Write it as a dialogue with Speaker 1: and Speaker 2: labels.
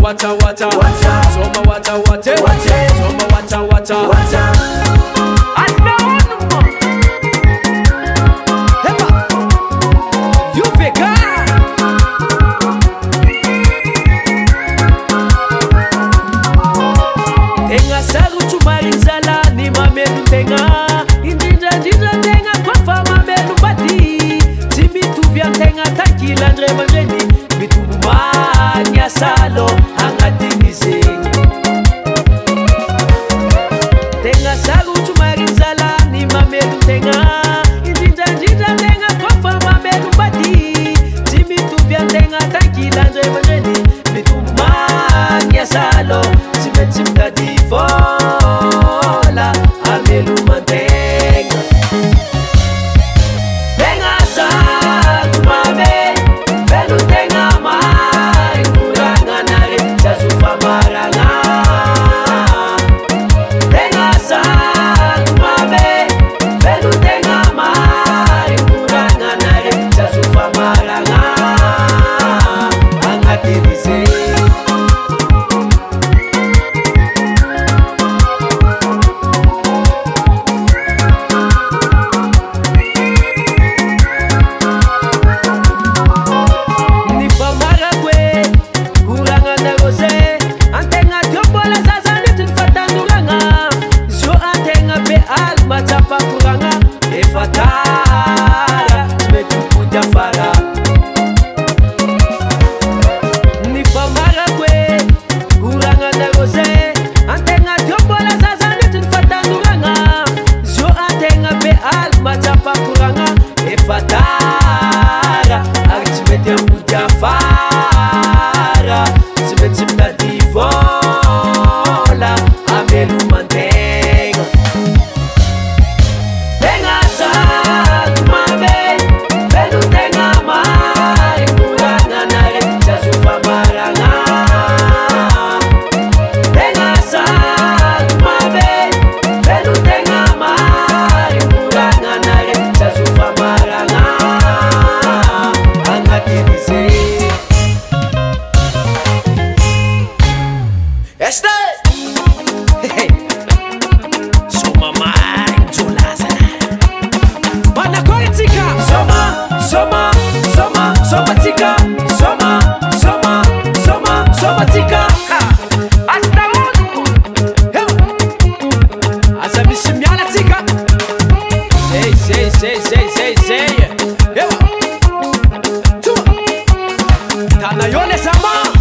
Speaker 1: wata wata soma wata wata soma wata wata tenga saru chumarizala ni mamelu tenga indinja ndinja tenga kwa fama melu badi timi tuvya tenga takila ndre manjeni mitubu manya salo angatinize tenga saru chumarizala ni mamelu tenga indinja ndinja tenga kwa fama melu badi timi tuvya tenga takila ndre manjeni mitubu manya salo simeta divola amelu mantenga tenga satu mame velu tenga mai kuranga nare jasufa maranga tenga satu mame velu tenga mai kuranga nare jasufa maranga angatirize fatara artimete amudia fara simetimda divola amelu mantenga tenga satu mame velu tenga mai kuranga nare jasufa maranga tenga satu mame velu tenga mai kuranga nare jasufa maranga este soma manjulaza bana koitika soma tika soma tika asta mudu asa misimiala tika sei tana yole sama